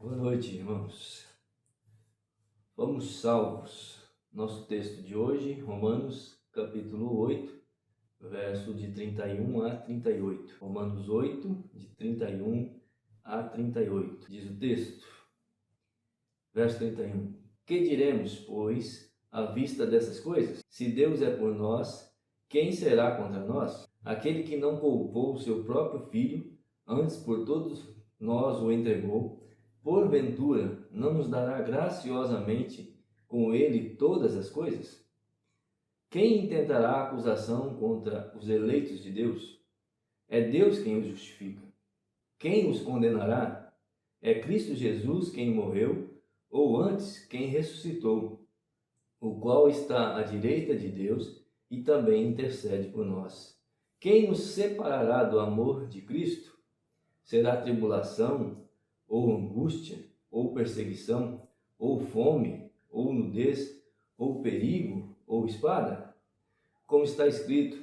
Boa noite, irmãos. Fomos salvos. Nosso texto de hoje, Romanos, capítulo 8, verso de 31 a 38. Romanos 8, de 31 a 38. Diz o texto, verso 31. Que diremos, pois, à vista dessas coisas? Se Deus é por nós, quem será contra nós? Aquele que não poupou o seu próprio filho, antes por todos nós o entregou, porventura não nos dará graciosamente com ele todas as coisas? Quem intentará acusação contra os eleitos de Deus? É Deus quem os justifica. Quem os condenará? É Cristo Jesus quem morreu, ou antes, quem ressuscitou, o qual está à direita de Deus e também intercede por nós. Quem nos separará do amor de Cristo? Será tribulação, ou angústia, ou perseguição, ou fome, ou nudez, ou perigo, ou espada? Como está escrito,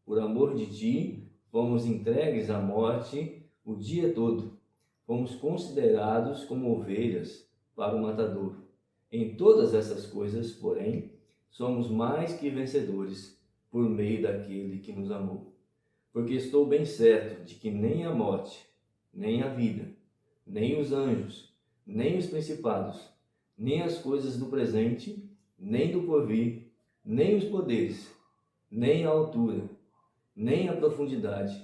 por amor de ti, fomos entregues à morte o dia todo. Fomos considerados como ovelhas para o matador. Em todas essas coisas, porém, somos mais que vencedores por meio daquele que nos amou. Porque estou bem certo de que nem a morte, nem a vida, nem os anjos, nem os principados, nem as coisas do presente, nem do porvir, nem os poderes, nem a altura, nem a profundidade,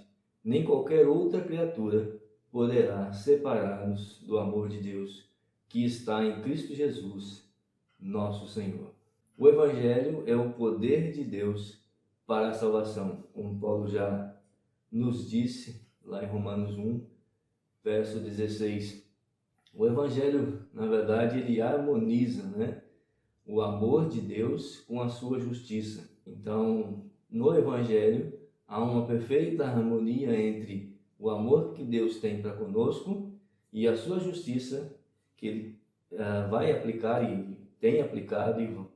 nem qualquer outra criatura poderá separar-nos do amor de Deus, que está em Cristo Jesus, nosso Senhor. O Evangelho é o poder de Deus para a salvação, como Paulo já nos disse lá em Romanos 1, verso 16. O Evangelho, na verdade, ele harmoniza, o amor de Deus com a sua justiça. Então, no Evangelho, há uma perfeita harmonia entre o amor que Deus tem para conosco e a sua justiça, que ele vai aplicar e tem aplicado e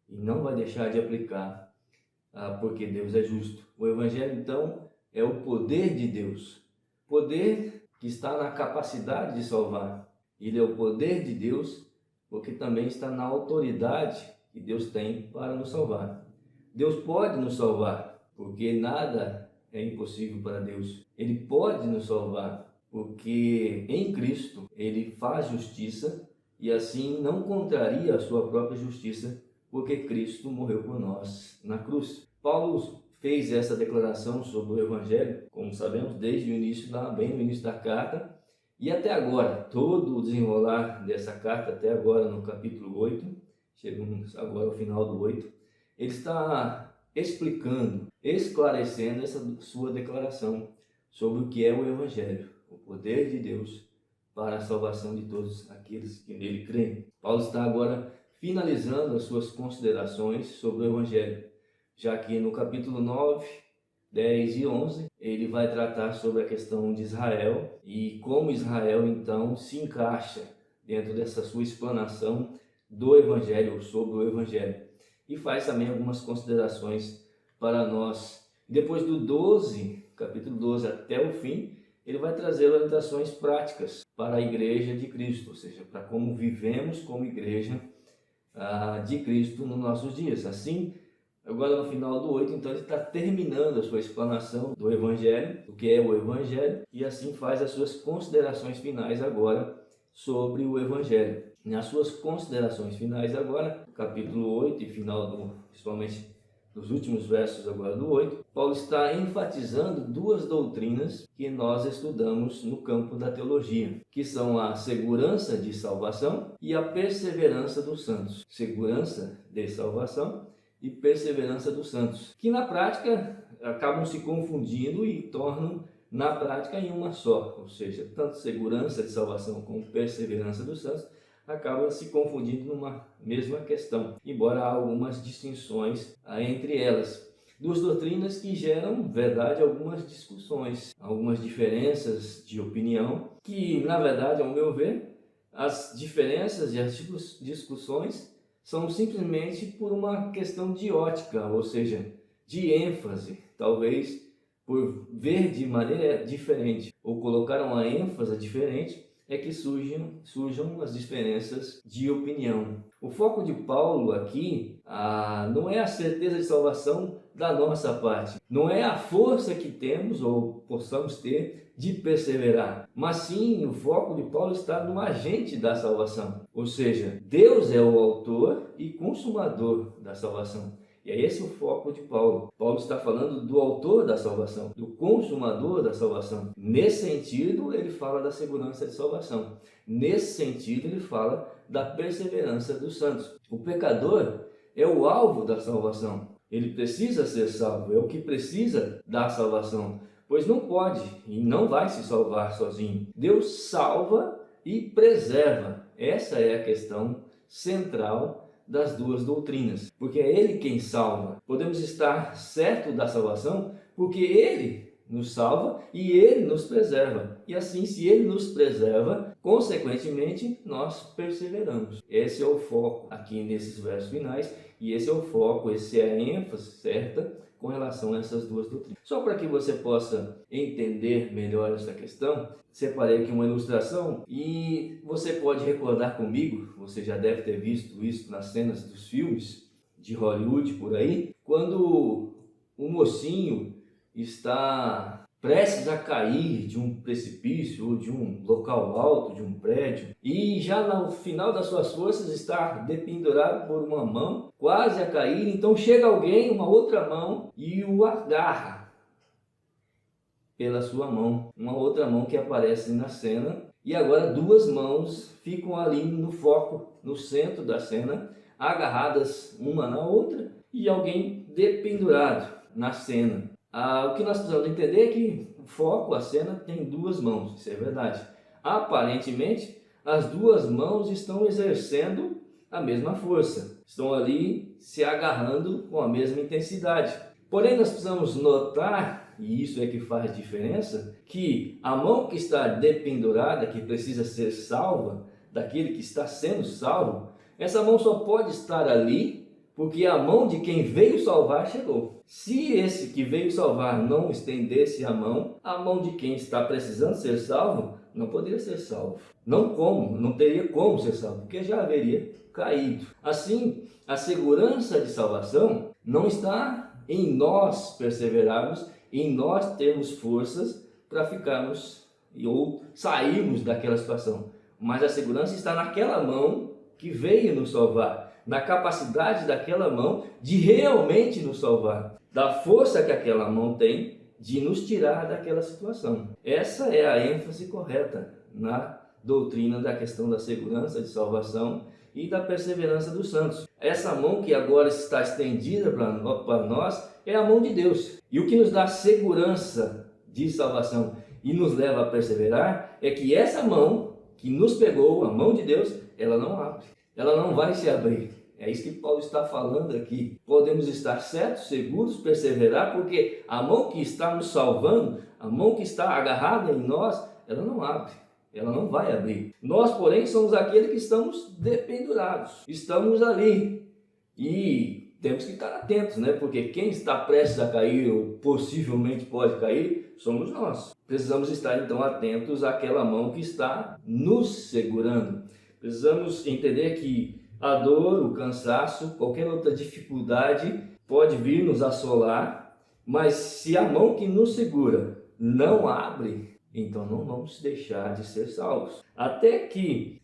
não vai deixar de aplicar, porque Deus é justo. O Evangelho, então, é o poder de Deus, poder que está na capacidade de salvar. Ele é o poder de Deus, porque também está na autoridade que Deus tem para nos salvar. Deus pode nos salvar, porque nada é impossível para Deus. Ele pode nos salvar, porque em Cristo ele faz justiça e assim não contraria a sua própria justiça, porque Cristo morreu por nós na cruz. Paulo fez essa declaração sobre o Evangelho, como sabemos, desde o início, lá bem no início da carta, e até agora, todo o desenrolar dessa carta, até agora no capítulo 8, chegamos agora ao final do 8, ele está explicando, esclarecendo essa sua declaração sobre o que é o Evangelho, o poder de Deus para a salvação de todos aqueles que nele creem. Paulo está agora finalizando as suas considerações sobre o Evangelho, já que no capítulo 9, 10 e 11, ele vai tratar sobre a questão de Israel e como Israel então se encaixa dentro dessa sua explanação do Evangelho, sobre o Evangelho. E faz também algumas considerações para nós. Depois do 12, capítulo 12 até o fim, ele vai trazer orientações práticas para a igreja de Cristo, ou seja, para como vivemos como igreja de Cristo nos nossos dias. Assim, agora no final do 8, então ele está terminando a sua explanação do Evangelho, o que é o Evangelho, e assim faz as suas considerações finais agora sobre o Evangelho. Nas suas considerações finais agora, capítulo 8 e final principalmente nos últimos versos agora do 8, Paulo está enfatizando duas doutrinas que nós estudamos no campo da teologia, que são a segurança de salvação e a perseverança dos santos. Segurança de salvação e perseverança dos santos, que na prática acabam se confundindo e tornam na prática em uma só, ou seja, tanto segurança de salvação como perseverança dos santos acabam se confundindo numa mesma questão, embora há algumas distinções entre elas. Duas doutrinas que geram, verdade, algumas discussões, algumas diferenças de opinião, que, na verdade, ao meu ver, as diferenças e as discussões são simplesmente por uma questão de ótica, ou seja, de ênfase, talvez por ver de maneira diferente, ou colocar uma ênfase diferente é que surjam as diferenças de opinião. O foco de Paulo aqui não é a certeza de salvação da nossa parte, não é a força que temos ou possamos ter de perseverar, mas sim o foco de Paulo está no agente da salvação, ou seja, Deus é o autor e consumador da salvação. E é esse o foco de Paulo. Paulo está falando do autor da salvação, do consumador da salvação. Nesse sentido, ele fala da segurança de salvação. Nesse sentido, ele fala da perseverança dos santos. O pecador é o alvo da salvação. Ele precisa ser salvo, é o que precisa da salvação, pois não pode e não vai se salvar sozinho. Deus salva e preserva. Essa é a questão central das duas doutrinas, porque é Ele quem salva. Podemos estar certo da salvação porque Ele nos salva e Ele nos preserva. E assim, se Ele nos preserva, consequentemente, nós perseveramos. Esse é o foco aqui nesses versos finais, e esse é o foco, essa é a ênfase certa com relação a essas duas doutrinas. Só para que você possa entender melhor essa questão, separei aqui uma ilustração e você pode recordar comigo, você já deve ter visto isso nas cenas dos filmes de Hollywood por aí, quando o mocinho está prestes a cair de um precipício ou de um local alto, de um prédio, e já no final das suas forças está dependurado por uma mão, quase a cair, então chega alguém, uma outra mão, e o agarra pela sua mão, uma outra mão que aparece na cena, e agora duas mãos ficam ali no foco, no centro da cena, agarradas uma na outra, e alguém dependurado na cena. O que nós precisamos entender é que o foco, a cena, tem duas mãos, isso é verdade. Aparentemente, as duas mãos estão exercendo a mesma força, estão ali se agarrando com a mesma intensidade. Porém, nós precisamos notar, e isso é que faz diferença, que a mão que está dependurada, que precisa ser salva, daquele que está sendo salvo, essa mão só pode estar ali porque a mão de quem veio salvar chegou. Se esse que veio salvar não estendesse a mão de quem está precisando ser salvo não poderia ser salvo. Não teria como ser salvo, porque já haveria caído. Assim, a segurança de salvação não está em nós perseverarmos, em nós termos forças para ficarmos ou sairmos daquela situação. Mas a segurança está naquela mão que veio nos salvar, na capacidade daquela mão de realmente nos salvar, da força que aquela mão tem de nos tirar daquela situação. Essa é a ênfase correta na doutrina da questão da segurança de salvação e da perseverança dos santos. Essa mão que agora está estendida para nós é a mão de Deus. E o que nos dá segurança de salvação e nos leva a perseverar é que essa mão que nos pegou, a mão de Deus, ela não abre, ela não vai se abrir. É isso que Paulo está falando aqui. Podemos estar certos, seguros, perseverar, porque a mão que está nos salvando, a mão que está agarrada em nós, ela não abre, ela não vai abrir. Nós, porém, somos aqueles que estamos dependurados, estamos ali e temos que estar atentos, né? Porque quem está prestes a cair ou possivelmente pode cair, somos nós. Precisamos estar então atentos àquela mão que está nos segurando. Precisamos entender que a dor, o cansaço, qualquer outra dificuldade pode vir nos assolar, mas se a mão que nos segura não abre, então não vamos deixar de ser salvos. Até que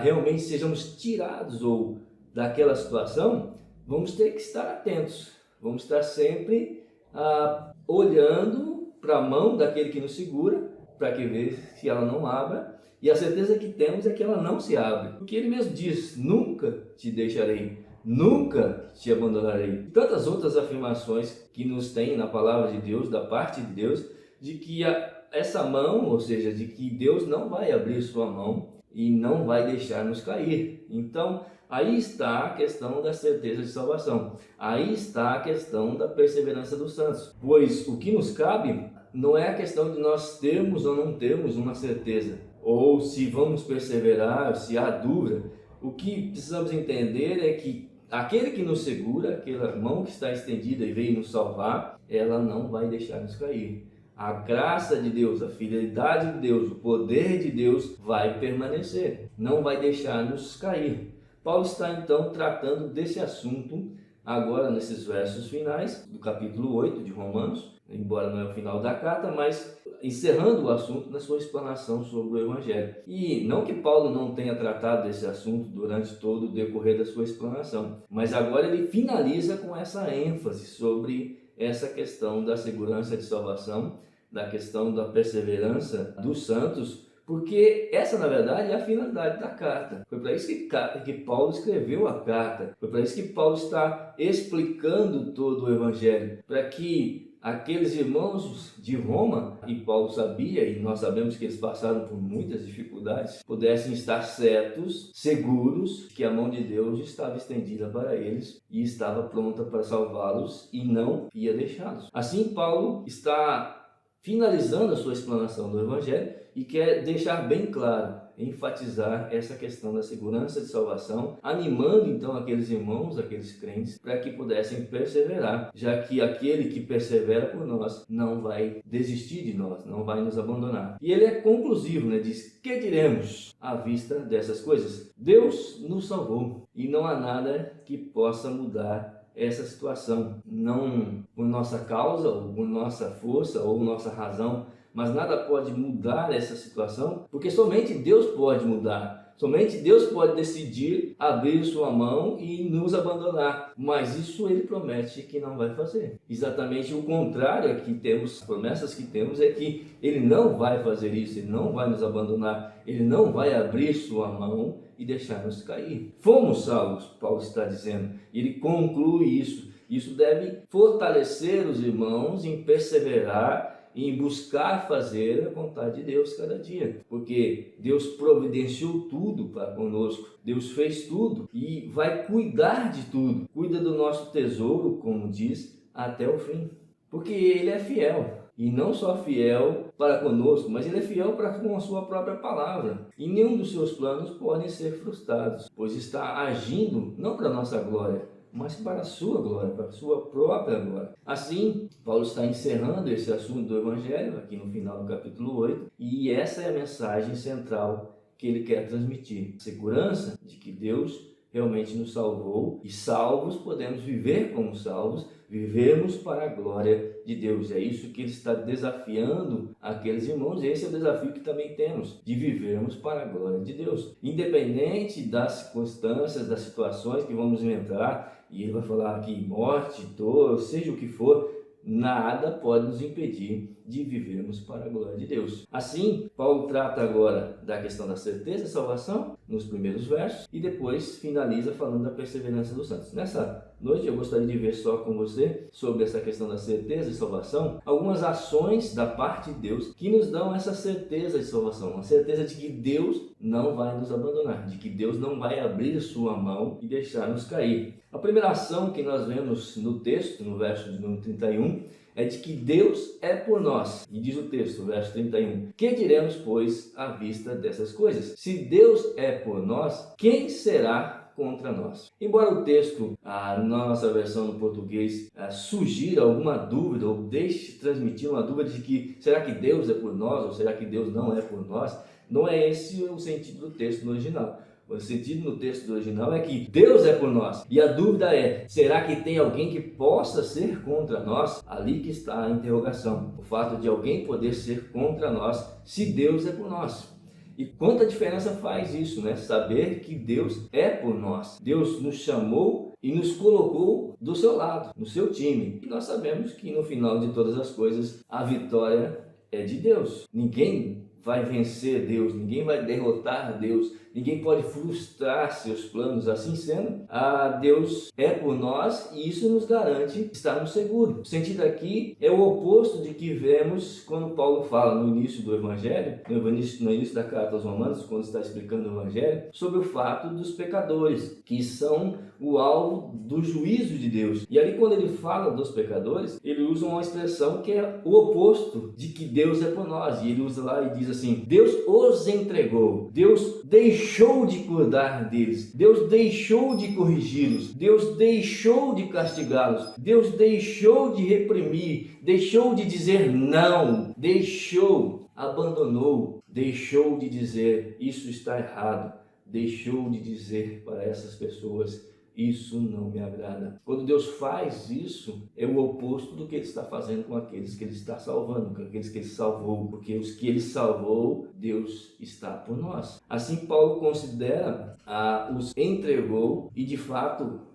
realmente sejamos tirados ou daquela situação, vamos ter que estar atentos, vamos estar sempre olhando para a mão daquele que nos segura, para que ver se ela não abra. E a certeza que temos é que ela não se abre. Porque ele mesmo diz, nunca te deixarei, nunca te abandonarei. E tantas outras afirmações que nos tem na palavra de Deus, da parte de Deus, de que essa mão, ou seja, de que Deus não vai abrir sua mão e não vai deixar nos cair. Então, aí está a questão da certeza de salvação. Aí está a questão da perseverança dos santos. Pois o que nos cabe não é a questão de nós termos ou não termos uma certeza, ou se vamos perseverar, se há dúvida. O que precisamos entender é que aquele que nos segura, aquela mão que está estendida e veio nos salvar, ela não vai deixar nos cair. A graça de Deus, a fidelidade de Deus, o poder de Deus vai permanecer, não vai deixar-nos cair. Paulo está então tratando desse assunto agora nesses versos finais do capítulo 8 de Romanos, embora não é o final da carta, mas encerrando o assunto na sua explanação sobre o Evangelho. E não que Paulo não tenha tratado desse assunto durante todo o decorrer da sua explanação, mas agora ele finaliza com essa ênfase sobre essa questão da segurança de salvação, da questão da perseverança dos santos, porque essa, na verdade, é a finalidade da carta. Foi para isso que Paulo escreveu a carta. Foi para isso que Paulo está explicando todo o Evangelho. Para que aqueles irmãos de Roma, e Paulo sabia, e nós sabemos que eles passaram por muitas dificuldades, pudessem estar certos, seguros, que a mão de Deus estava estendida para eles e estava pronta para salvá-los e não ia deixá-los. Assim, Paulo está finalizando a sua explanação do Evangelho e quer deixar bem claro, enfatizar essa questão da segurança de salvação, animando então aqueles irmãos, aqueles crentes, para que pudessem perseverar, já que aquele que persevera por nós não vai desistir de nós, não vai nos abandonar. E ele é conclusivo, diz: que diremos à vista dessas coisas? Deus nos salvou e não há nada que possa mudar essa situação, não por nossa causa, ou por nossa força, ou nossa razão, mas nada pode mudar essa situação, porque somente Deus pode mudar, somente Deus pode decidir abrir sua mão e nos abandonar, mas isso ele promete que não vai fazer. Exatamente o contrário que temos, as promessas que temos é que ele não vai fazer isso, ele não vai nos abandonar, ele não vai abrir sua mão e deixar-nos cair. Fomos salvos, Paulo está dizendo, e ele conclui isso. Isso deve fortalecer os irmãos em perseverar, em buscar fazer a vontade de Deus cada dia, porque Deus providenciou tudo para conosco, Deus fez tudo e vai cuidar de tudo, cuida do nosso tesouro, como diz, até o fim, porque Ele é fiel. E não só fiel para conosco, mas Ele é fiel para com a sua própria palavra. E nenhum dos seus planos podem ser frustrados, pois está agindo não para a nossa glória, mas para a sua glória, para a sua própria glória. Assim, Paulo está encerrando esse assunto do Evangelho, aqui no final do capítulo 8, e essa é a mensagem central que ele quer transmitir. Segurança de que Deus realmente nos salvou, e salvos podemos viver como salvos, vivemos para a glória de Deus. É isso que ele está desafiando aqueles irmãos, e esse é o desafio que também temos, de vivermos para a glória de Deus. Independente das circunstâncias, das situações que vamos enfrentar, e ele vai falar aqui morte, dor, seja o que for, nada pode nos impedir de vivermos para a glória de Deus. Assim, Paulo trata agora da questão da certeza de salvação, nos primeiros versos, e depois finaliza falando da perseverança dos santos. Nessa noite eu gostaria de ver só com você, sobre essa questão da certeza de salvação, algumas ações da parte de Deus que nos dão essa certeza de salvação, a certeza de que Deus não vai nos abandonar, de que Deus não vai abrir sua mão e deixar-nos cair. A primeira ação que nós vemos no texto, no verso de número 31, é de que Deus é por nós. E diz o texto, verso 31, que diremos, pois, à vista dessas coisas? Se Deus é por nós, quem será contra nós? Embora o texto, na nossa versão no português, sugira alguma dúvida, ou deixe transmitir uma dúvida de que será que Deus é por nós, ou será que Deus não é por nós, não é esse o sentido do texto no original. O sentido no texto original é que Deus é por nós. E a dúvida é, será que tem alguém que possa ser contra nós? Ali que está a interrogação. O fato de alguém poder ser contra nós, se Deus é por nós. E quanta diferença faz isso, Saber que Deus é por nós. Deus nos chamou e nos colocou do seu lado, no seu time. E nós sabemos que no final de todas as coisas, a vitória é de Deus. Ninguém vai vencer Deus, ninguém vai derrotar Deus, ninguém pode frustrar seus planos. Assim sendo, Deus é por nós e isso nos garante estarmos seguros. O sentido aqui é o oposto de que vemos quando Paulo fala no início do Evangelho, no início da carta aos Romanos, quando está explicando o Evangelho, sobre o fato dos pecadores, que são o alvo do juízo de Deus. E ali quando ele fala dos pecadores, ele usa uma expressão que é o oposto de que Deus é por nós. E ele usa lá e diz diz assim: Deus os entregou, Deus deixou de cuidar deles, Deus deixou de corrigi-los, Deus deixou de castigá-los, Deus deixou de reprimir, deixou de dizer não, abandonou, deixou de dizer isso está errado, deixou de dizer para essas pessoas isso não me agrada. Quando Deus faz isso, é o oposto do que Ele está fazendo com aqueles que Ele está salvando, com aqueles que Ele salvou, porque os que Ele salvou, Deus está por nós. Assim, Paulo considera os entregou e de fato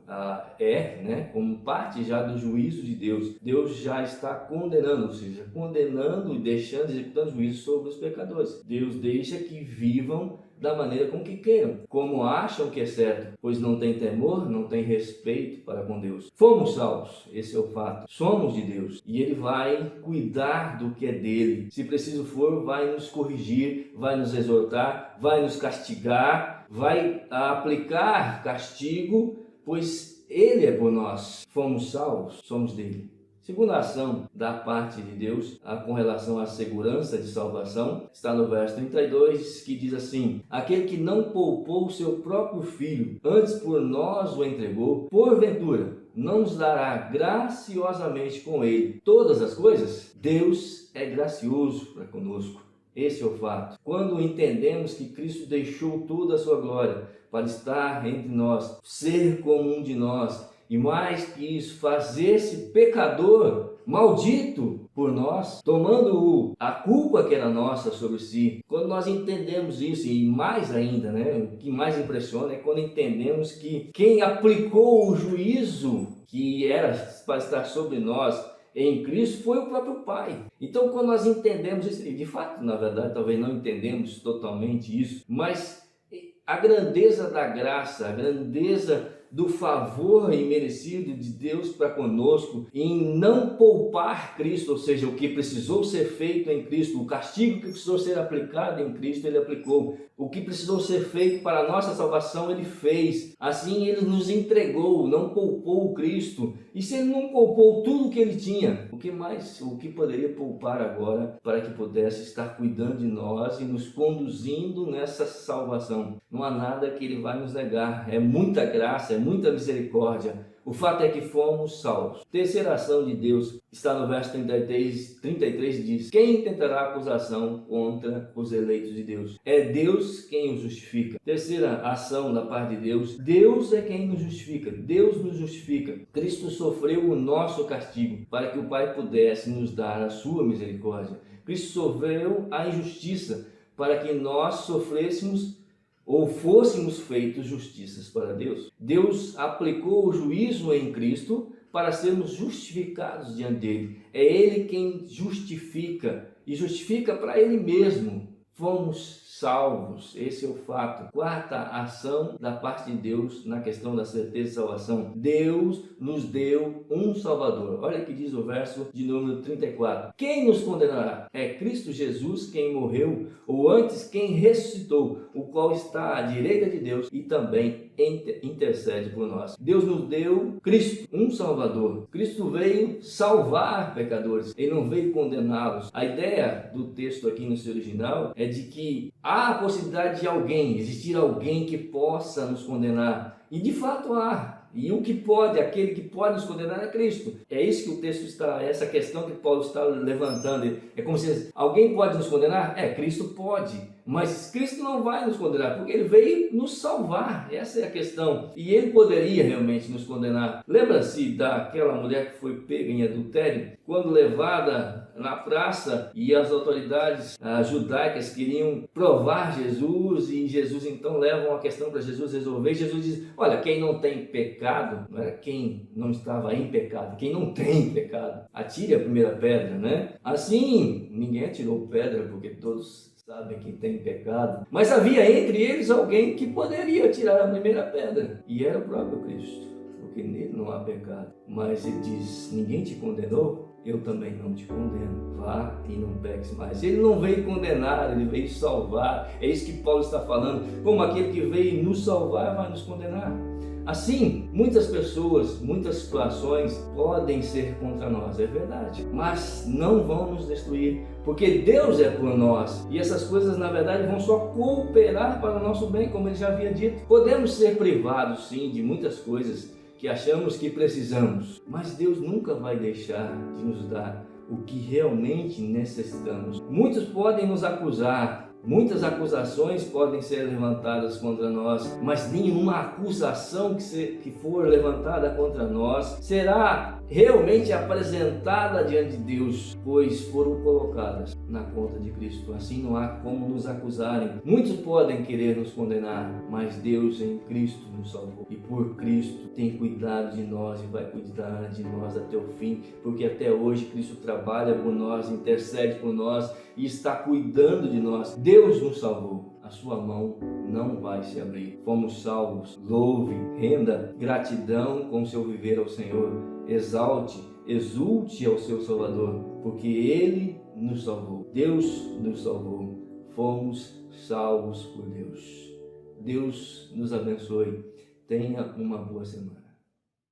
como parte já do juízo de Deus. Deus já está condenando, ou seja, condenando e deixando, executando juízo sobre os pecadores. Deus deixa que vivam da maneira com que queiram, como acham que é certo, pois não tem temor, não tem respeito para com Deus. Fomos salvos, esse é o fato. Somos de Deus e Ele vai cuidar do que é dele. Se preciso for, vai nos corrigir, vai nos exortar, vai nos castigar, vai aplicar castigo, pois Ele é por nós. Fomos salvos, somos dele. Segunda ação da parte de Deus com relação à segurança de salvação está no verso 32, que diz assim: aquele que não poupou o seu próprio filho, antes por nós o entregou, porventura não nos dará graciosamente com ele todas as coisas? Deus é gracioso para conosco. Esse é o fato. Quando entendemos que Cristo deixou toda a sua glória para estar entre nós, ser como um de nós, e mais que isso, fazer-se pecador, maldito por nós, tomando a culpa que era nossa sobre si. Quando nós entendemos isso, e mais ainda, o que mais impressiona é quando entendemos que quem aplicou o juízo que era para estar sobre nós em Cristo foi o próprio Pai. Então, quando nós entendemos isso, de fato, na verdade, talvez não entendemos totalmente isso, mas a grandeza da graça, a grandeza do favor imerecido de Deus para conosco em não poupar Cristo, ou seja, o que precisou ser feito em Cristo, o castigo que precisou ser aplicado em Cristo, Ele aplicou. O que precisou ser feito para a nossa salvação, Ele fez. Assim, Ele nos entregou, não poupou Cristo. E se Ele não poupou tudo que Ele tinha, o que poderia poupar agora para que pudesse estar cuidando de nós e nos conduzindo nessa salvação? Não há nada que Ele vai nos negar. É muita graça, é muita misericórdia. O fato é que fomos salvos. Terceira ação de Deus está no verso 33, diz: quem tentará acusação contra os eleitos de Deus? É Deus quem os justifica. Terceira ação da parte de Deus: Deus é quem nos justifica. Deus nos justifica. Cristo sofreu o nosso castigo para que o Pai pudesse nos dar a sua misericórdia. Cristo sofreu a injustiça para que nós sofrêssemos ou fôssemos feitos justiças para Deus. Deus aplicou o juízo em Cristo para sermos justificados diante dele. É Ele quem justifica e justifica para Ele mesmo. Fomos salvos, esse é o fato. Quarta ação da parte de Deus na questão da certeza de salvação: Deus nos deu um Salvador. Olha o que diz o verso de número 34. Quem nos condenará? É Cristo Jesus quem morreu, ou antes quem ressuscitou, o qual está à direita de Deus e também intercede por nós. Deus nos deu Cristo, um Salvador. Cristo veio salvar pecadores, Ele não veio condená-los. A ideia do texto aqui no seu original é de que há a possibilidade de existir alguém que possa nos condenar. E de fato há. E aquele que pode nos condenar é Cristo. É isso que o texto está, essa questão que Paulo está levantando. É como se alguém pode nos condenar? Cristo pode. Mas Cristo não vai nos condenar, porque Ele veio nos salvar. Essa é a questão. E Ele poderia realmente nos condenar. Lembra-se daquela mulher que foi pega em adultério? Quando levada na praça e as autoridades judaicas queriam provar Jesus, e Jesus então leva a questão para Jesus resolver. E Jesus diz: olha, quem não tem pecado, não era quem não estava em pecado, quem não tem pecado, atire a primeira pedra, Assim, ninguém atirou pedra, porque todos sabem que tem pecado, mas havia entre eles alguém que poderia tirar a primeira pedra, e era o próprio Cristo, porque nele não há pecado. Mas Ele diz: ninguém te condenou? Eu também não te condeno. Vá e não peques mais. Ele não veio condenar, Ele veio salvar. É isso que Paulo está falando. Como aquele que veio nos salvar vai nos condenar. Assim, muitas pessoas, muitas situações podem ser contra nós, é verdade, mas não vão nos destruir, porque Deus é por nós, e essas coisas na verdade vão só cooperar para o nosso bem, como ele já havia dito. Podemos ser privados sim de muitas coisas que achamos que precisamos, mas Deus nunca vai deixar de nos dar o que realmente necessitamos. Muitos podem nos acusar, muitas acusações podem ser levantadas contra nós, mas nenhuma acusação que for levantada contra nós será realmente apresentada diante de Deus, pois foram colocadas na conta de Cristo. Assim não há como nos acusarem. Muitos podem querer nos condenar, mas Deus em Cristo nos salvou, e por Cristo tem cuidado de nós e vai cuidar de nós até o fim, porque até hoje Cristo trabalha por nós, intercede por nós e está cuidando de nós. Deus nos salvou, a sua mão não vai se abrir. Fomos salvos. Louve, renda gratidão com seu viver ao Senhor. Exalte, exulte ao seu Salvador, porque Ele nos salvou. Deus nos salvou. Fomos salvos por Deus. Deus nos abençoe. Tenha uma boa semana.